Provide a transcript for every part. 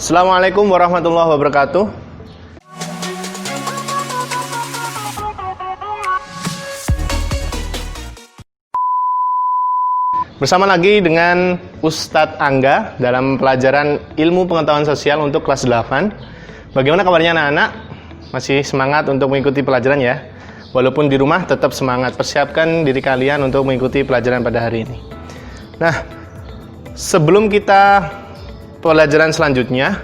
Assalamualaikum warahmatullahi wabarakatuh. Bersama lagi dengan Ustadz Angga dalam pelajaran Ilmu Pengetahuan Sosial untuk kelas 8. Bagaimana kabarnya anak-anak? Masih semangat untuk mengikuti pelajaran ya? Walaupun di rumah tetap semangat, persiapkan diri kalian untuk mengikuti pelajaran pada hari ini. Nah, sebelum kita pelajaran selanjutnya,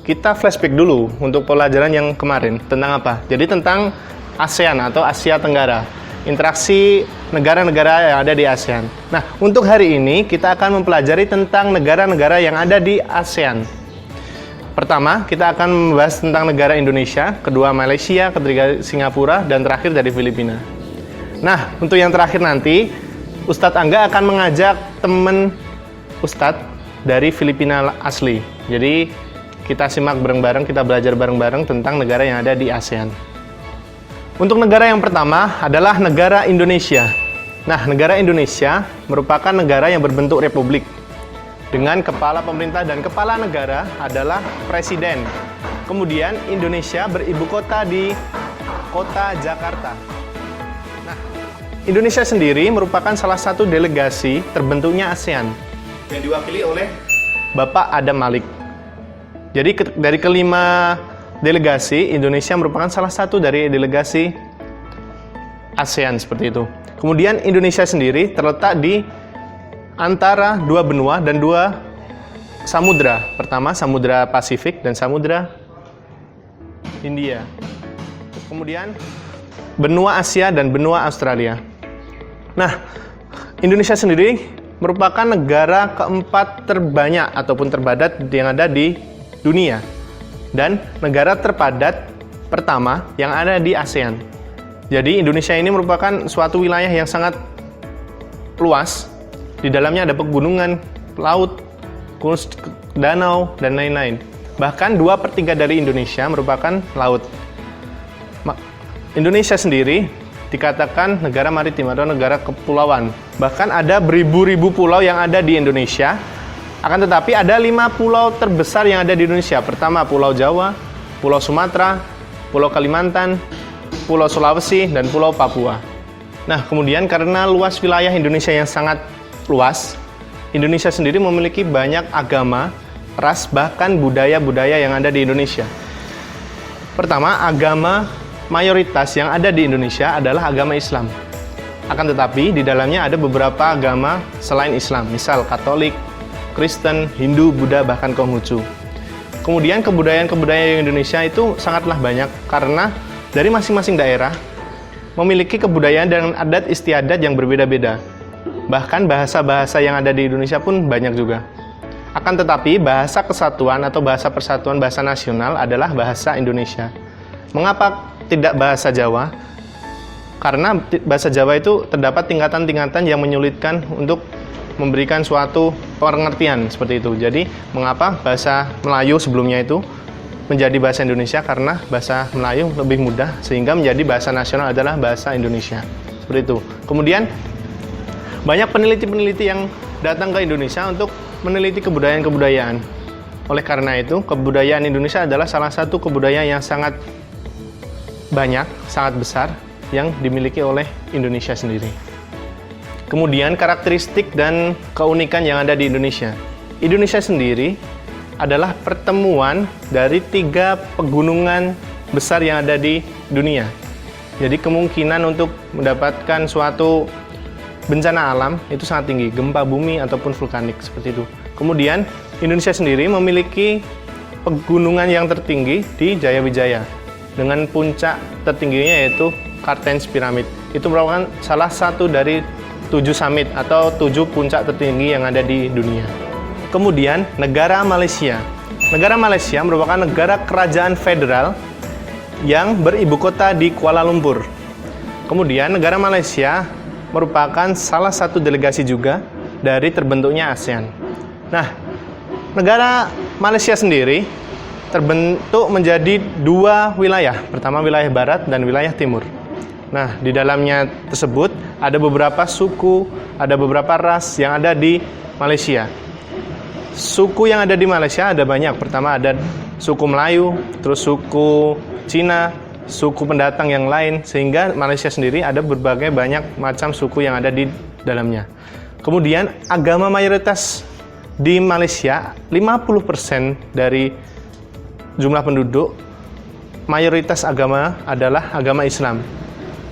kita flashback dulu untuk pelajaran yang kemarin. Tentang apa? Jadi tentang ASEAN atau Asia Tenggara. Interaksi negara-negara yang ada di ASEAN. Nah, untuk hari ini kita akan mempelajari tentang negara-negara yang ada di ASEAN. Pertama, kita akan membahas tentang negara Indonesia, kedua Malaysia, ketiga Singapura, dan terakhir dari Filipina. Nah, untuk yang terakhir nanti, Ustadz Angga akan mengajak teman Ustadz dari Filipina asli. Jadi, kita simak bareng-bareng, kita belajar bareng-bareng tentang negara yang ada di ASEAN. Untuk negara yang pertama adalah negara Indonesia. Nah, negara Indonesia merupakan negara yang berbentuk republik dengan kepala pemerintah dan kepala negara adalah presiden. Kemudian Indonesia beribu kota di kota Jakarta. Nah, Indonesia sendiri merupakan salah satu delegasi terbentuknya ASEAN yang diwakili oleh Bapak Adam Malik. Jadi dari kelima delegasi, Indonesia merupakan salah satu dari delegasi ASEAN seperti itu. Kemudian Indonesia sendiri terletak di antara dua benua dan dua samudra. Pertama, Samudra Pasifik dan Samudra Hindia. Kemudian benua Asia dan benua Australia. Nah, Indonesia sendiri merupakan negara keempat terbanyak ataupun terpadat yang ada di dunia. Dan negara terpadat pertama yang ada di ASEAN. Jadi Indonesia ini merupakan suatu wilayah yang sangat luas. Di dalamnya ada pegunungan, laut, danau, dan lain-lain. Bahkan 2/3 dari Indonesia merupakan laut. Indonesia sendiri dikatakan negara maritim atau negara kepulauan. Bahkan ada beribu-ribu pulau yang ada di Indonesia. Akan tetapi ada 5 pulau terbesar yang ada di Indonesia. Pertama, Pulau Jawa, Pulau Sumatera, Pulau Kalimantan, Pulau Sulawesi, dan Pulau Papua. Nah, kemudian karena luas wilayah Indonesia yang sangat luas, Indonesia sendiri memiliki banyak agama, ras, bahkan budaya-budaya yang ada di Indonesia. Pertama, agama mayoritas yang ada di Indonesia adalah agama Islam. Akan tetapi, di dalamnya ada beberapa agama selain Islam, misal Katolik, Kristen, Hindu, Buddha, bahkan Konghucu. Kemudian kebudayaan-kebudayaan Indonesia itu sangatlah banyak karena dari masing-masing daerah memiliki kebudayaan dan adat istiadat yang berbeda-beda. Bahkan bahasa-bahasa yang ada di Indonesia pun banyak juga. Akan tetapi bahasa kesatuan atau bahasa persatuan bahasa nasional adalah bahasa Indonesia. Mengapa tidak bahasa Jawa? Karena bahasa Jawa itu terdapat tingkatan-tingkatan yang menyulitkan untuk memberikan suatu pengertian seperti itu. Jadi, mengapa bahasa Melayu sebelumnya itu menjadi bahasa Indonesia? Karena bahasa Melayu lebih mudah sehingga menjadi bahasa nasional adalah bahasa Indonesia. Seperti itu. Kemudian, banyak peneliti-peneliti yang datang ke Indonesia untuk meneliti kebudayaan-kebudayaan. Oleh karena itu, kebudayaan Indonesia adalah salah satu kebudayaan yang sangat banyak, sangat besar yang dimiliki oleh Indonesia sendiri. Kemudian karakteristik dan keunikan yang ada di Indonesia. Indonesia sendiri adalah pertemuan dari 3 pegunungan besar yang ada di dunia. Jadi kemungkinan untuk mendapatkan suatu bencana alam itu sangat tinggi, gempa bumi ataupun vulkanik seperti itu. Kemudian Indonesia sendiri memiliki pegunungan yang tertinggi di Jayawijaya dengan puncak tertingginya yaitu Kartens Pyramid. Itu merupakan salah satu dari 7 summit atau 7 puncak tertinggi yang ada di dunia. Kemudian negara Malaysia. Negara Malaysia merupakan negara kerajaan federal yang beribu kota di Kuala Lumpur. Kemudian negara Malaysia merupakan salah satu delegasi juga dari terbentuknya ASEAN. Nah, negara Malaysia sendiri terbentuk menjadi 2 wilayah. Pertama wilayah barat dan wilayah timur. Nah, di dalamnya tersebut ada beberapa suku, ada beberapa ras yang ada di Malaysia. suku yang ada di Malaysia ada banyak. Pertama ada suku Melayu, terus suku Cina, suku pendatang yang lain, sehingga Malaysia sendiri ada berbagai banyak macam suku yang ada di dalamnya. Kemudian agama mayoritas di Malaysia, 50% dari jumlah penduduk, mayoritas agama adalah agama Islam.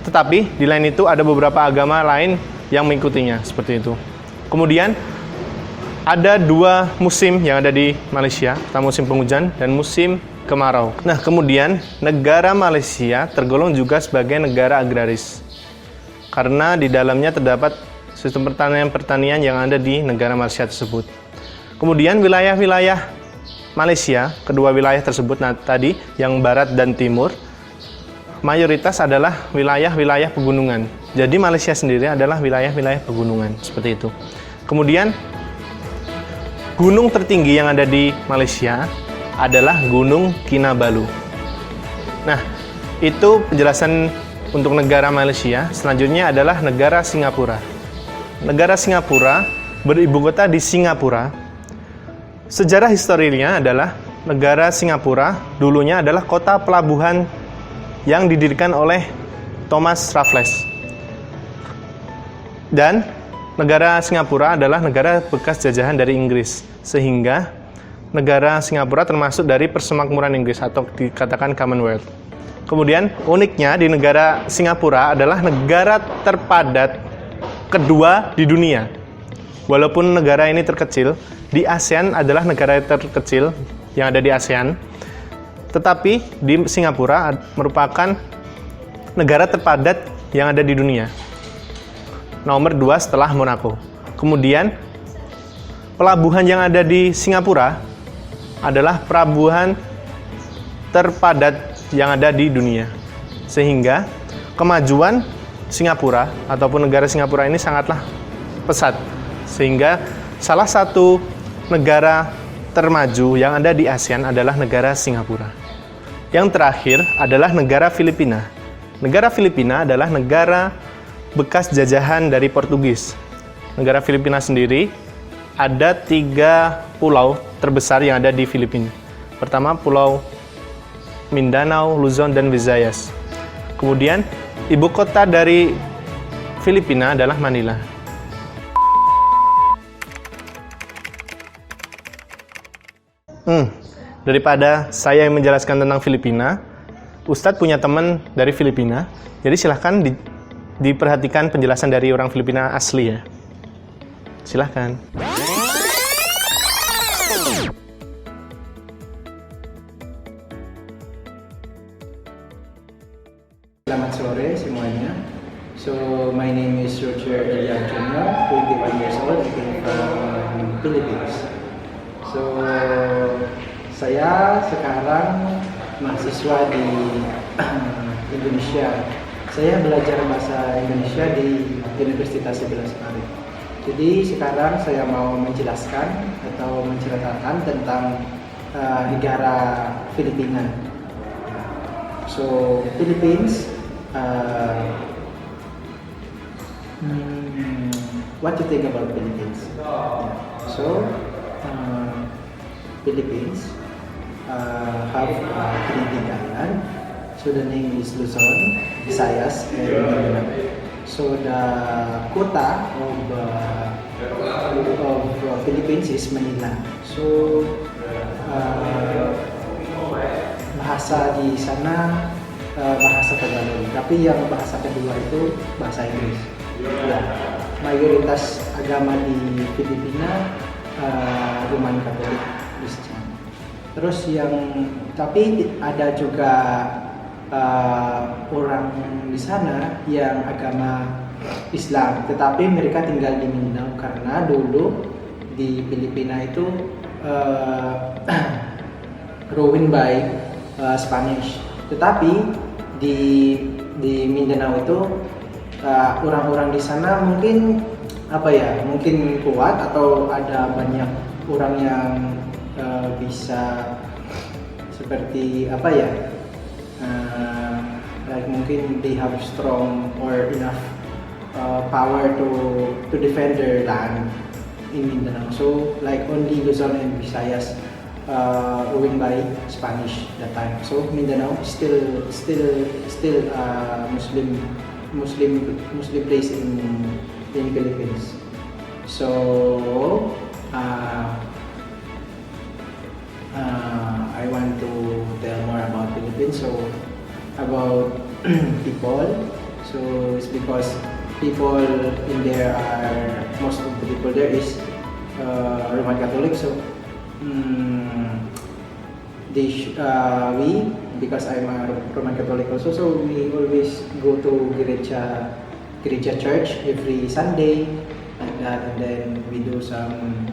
Tetapi di lain itu ada beberapa agama lain yang mengikutinya, seperti itu. Kemudian ada 2 musim yang ada di Malaysia, pertama musim penghujan dan musim kemarau. Nah, kemudian negara Malaysia tergolong juga sebagai negara agraris, karena di dalamnya terdapat sistem pertanian yang ada di negara Malaysia tersebut. Kemudian wilayah-wilayah Malaysia, kedua wilayah tersebut tadi, yang barat dan timur, mayoritas adalah wilayah-wilayah pegunungan. Jadi Malaysia sendiri adalah wilayah-wilayah pegunungan, seperti itu. Kemudian gunung tertinggi yang ada di Malaysia adalah Gunung Kinabalu. Nah, itu penjelasan untuk negara Malaysia. Selanjutnya adalah negara Singapura. Negara Singapura beribu kota di Singapura. Sejarah historinya adalah negara Singapura dulunya adalah kota pelabuhan yang didirikan oleh Thomas Raffles. Dan negara Singapura adalah negara bekas jajahan dari Inggris, sehingga negara Singapura termasuk dari persemakmuran Inggris atau dikatakan Commonwealth. Kemudian uniknya di negara Singapura adalah negara terpadat kedua di dunia. Walaupun negara ini terkecil, di ASEAN adalah negara terkecil yang ada di ASEAN, tetapi di Singapura merupakan negara terpadat yang ada di dunia. Nomor 2 setelah Monaco. Kemudian pelabuhan yang ada di Singapura adalah pelabuhan terpadat yang ada di dunia. Sehingga kemajuan Singapura ataupun negara Singapura ini sangatlah pesat. Sehingga salah satu negara termaju yang ada di ASEAN adalah negara Singapura. Yang terakhir adalah negara Filipina. Negara Filipina adalah negara bekas jajahan dari Portugis. Negara Filipina sendiri ada 3 pulau terbesar yang ada di Filipina. Pertama, Pulau Mindanao, Luzon, dan Visayas. Kemudian, ibu kota dari Filipina adalah Manila. Daripada saya yang menjelaskan tentang Filipina, Ustadz punya teman dari Filipina, jadi silahkan diperhatikan penjelasan dari orang Filipina asli ya. Silahkan. Selamat sore semuanya. So, my name is Roger Elian Jr., 21 years old, I came from Philippines. So, saya sekarang mahasiswa di Indonesia. Saya belajar bahasa Indonesia di Universitas 11 Maret. Jadi sekarang saya mau menjelaskan atau menceritakan tentang negara Filipina. So, Philippines, what you think about Philippines? So, Philippines have 3 big island. So the name is Luzon, Visayas, and Mindanao. So the quota of Philippines is Manila. So bahasa di sana bahasa Tagalog. Tapi yang bahasa kedua itu bahasa Inggris. Ya, mayoritas agama di Filipina Roman Katolik, Kristen. Terus tapi ada juga orang di sana yang agama Islam, tetapi mereka tinggal di Mindanao karena dulu di Filipina itu growing by Spanish. Tetapi di Mindanao itu orang-orang di sana mungkin mungkin kuat atau ada banyak orang yang bisa seperti like mungkin they have strong or enough power to defend their land in Mindanao. So like only Luzon and Visayas ruled by Spanish that time. So Mindanao is still Muslim place in Philippines. So I want to tell more about Philippines. So about people. So it's because people in there are most of the people there is Roman Catholic. So we, because I'm a Roman Catholic also, so we always go to Gereja Church every Sunday like that, and then we do some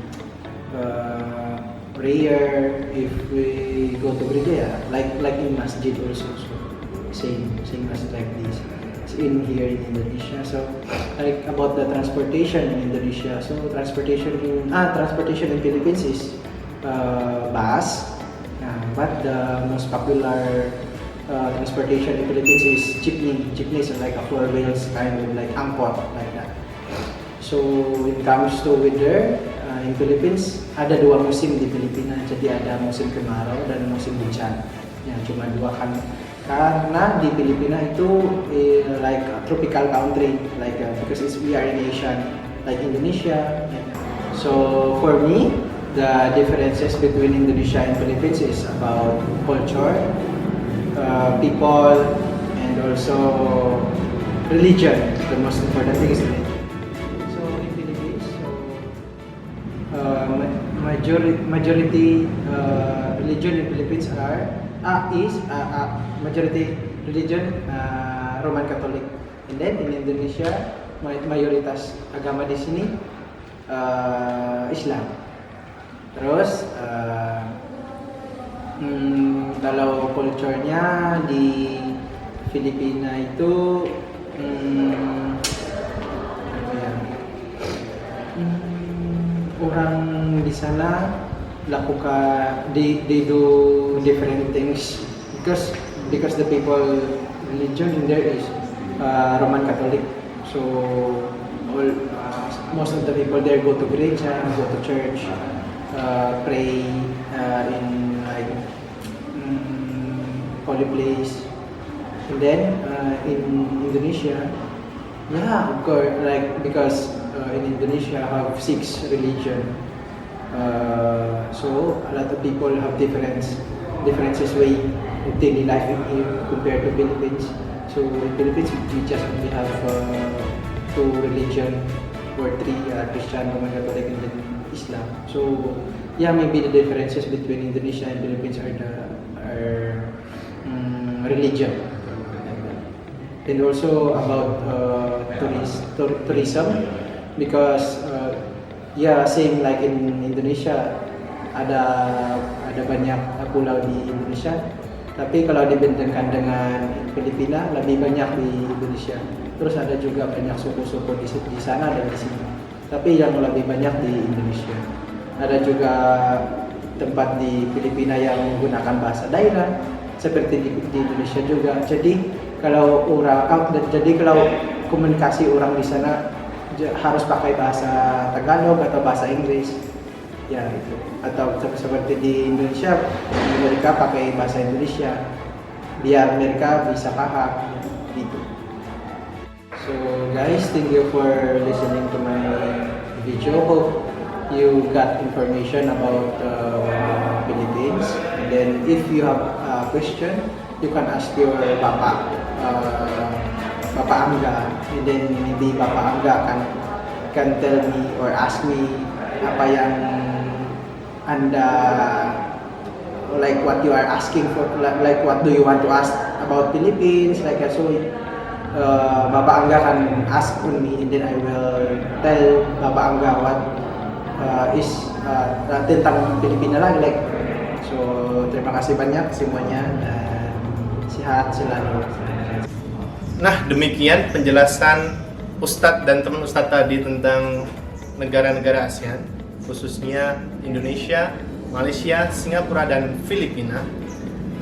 prayer if we go to Gereja, like in Masjid also. So same as like this. It's in here in Indonesia. So like about the transportation in Indonesia. So transportation in Philippines is bus. But the most popular transportation in Philippines is jeepney. Jeepneys are like a 4 wheels kind of like angkot like that. So when it comes to weather in Philippines, ada 2 musim di Filipina. Jadi ada musim kemarau dan musim hujan. Ya, cuma 2 kan. Karena di Filipina itu like a tropical country, like because we are in Asia, like Indonesia. So for me, the differences between Indonesia and Philippines is about culture, people, and also religion. The most important thing is religion. So in Philippines, majority religion in Philippines is majority religion Roman Catholic. And then in Indonesia, mayoritas agama di sini Islam. Terus kalau culture-nya di Filipina itu orang di sana they do different things because the people religion in there is Roman Catholic. So most of the people there go to gereja, go to church, pray in like holy place. And then in Indonesia, yeah, of course, like because in Indonesia have 6 religion. So a lot of people have differences way of daily life in here compared to Philippines. So in Philippines we just only have 2 religion or 3 Christian, Roman Catholic, and then Islam. So yeah, maybe the differences between Indonesia and Philippines are religion. And also about tourism, because yeah, same like in Indonesia, ada banyak pulau di Indonesia. Tapi kalau dibandingkan dengan Filipina, lebih banyak di Indonesia. Terus ada juga banyak suku-suku di sana dan di sini. Tapi yang lebih banyak di Indonesia. Ada juga tempat di Filipina yang menggunakan bahasa daerah, seperti di Indonesia juga. Jadi kalau komunikasi orang di sana harus pakai bahasa Tagalog atau bahasa Inggris. Ya itu. Atau seperti di Indonesia, mereka pakai bahasa Indonesia biar mereka bisa paham gitu. So guys, thank you for listening to my video. Hope you got information about Philippines. And then if you have a question, you can ask your Bapak Angga. And then maybe Bapak Angga can tell me or ask me apa yang Anda like what you are asking for, like what do you want to ask about Philippines, like so Bapak Angga can ask on me, and then I will tell Bapak Angga what is tentang Filipina lagi, like so. Terima kasih banyak semuanya dan sehat selalu. Nah, demikian penjelasan Ustadz dan teman Ustadz tadi tentang negara-negara ASEAN, khususnya Indonesia, Malaysia, Singapura, dan Filipina.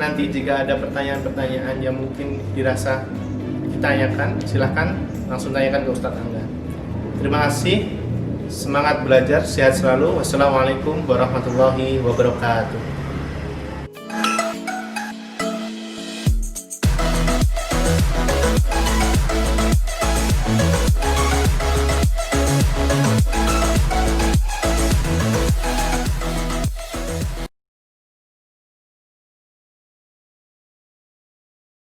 Nanti jika ada pertanyaan-pertanyaan yang mungkin dirasa ditanyakan, silahkan langsung tanyakan ke Ustadz Angga. Terima kasih. Semangat belajar, sehat selalu. Wassalamualaikum warahmatullahi wabarakatuh.